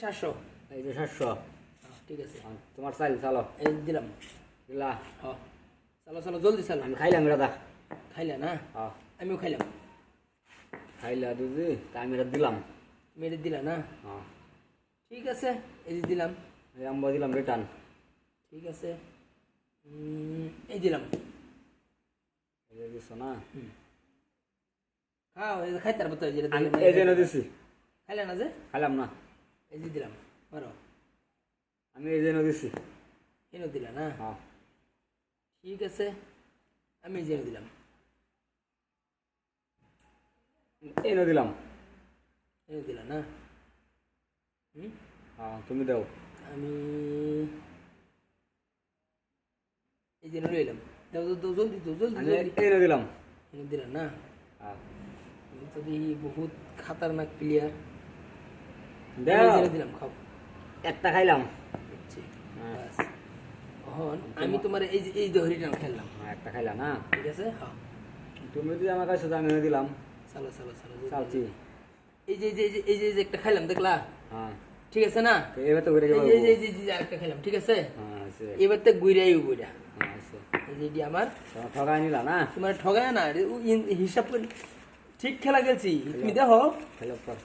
700 এই যে 700 ঠিক আছে তোমার চাল চালো এই দিলাম দিলা হ্যাঁ চলো চলো জলদি চলো আমি খাইলাম দাদা খাইলা না হ্যাঁ আমিও খাইলাম খাইলা দুজি তা আমি এটা দিলাম মেরে দিলা না হ্যাঁ ঠিক আছে এই যে দিলাম এই আম্বা দিলাম রিটার্ন ঠিক আছে এই দিলাম এই যে দিছো না খাও এই যে খাইতে পারবো তো যেটা আমি দিলাম এই যে দিছি খাইলা না যে খাইলাম না এই যে দিলাম মারো আমি এই যে দিছি এনে দিলা না হ্যাঁ ঠিক আছে আমি এই যে দিলাম এই দিলাম এনে দিলা না হ্যাঁ তুমি দাও আমি এই যে লইলাম দাও দাও জলদি দাও জলদি আমি জলদি এই দিলাম এনে দিলা না হ্যাঁ আমি তো দেখি বহুত খাতারনাক প্লেয়ার দাও দিলাম খাও একটা খাইলাম বুঝছি হ্যাঁ। বাস। এখন আমি তোমার এই যে হরিনাম খেললাম হ্যাঁ একটা খাইলাম না ঠিক আছে হ্যাঁ তুমি যদি আমার কাছে আমি এনে দিলাম চলো চলো চলো জলদি। চালছি এই যে এই যে একটা খাইলাম দেখলা হ্যাঁ ঠিক আছে না তো এবার তো ঘুরে এই যাবো যে এই যে এই যে আরেকটা খাইলাম ঠিক আছে হ্যাঁ আছে এবার তো গুইরাই গুইরা হ্যাঁ আছে এই যে এটি আমার তোমার ঠগাই নিলা না তোমার ঠগায় না হিসাব করে ঠিক খেলা গেছি তুমি দেখো খেলো পর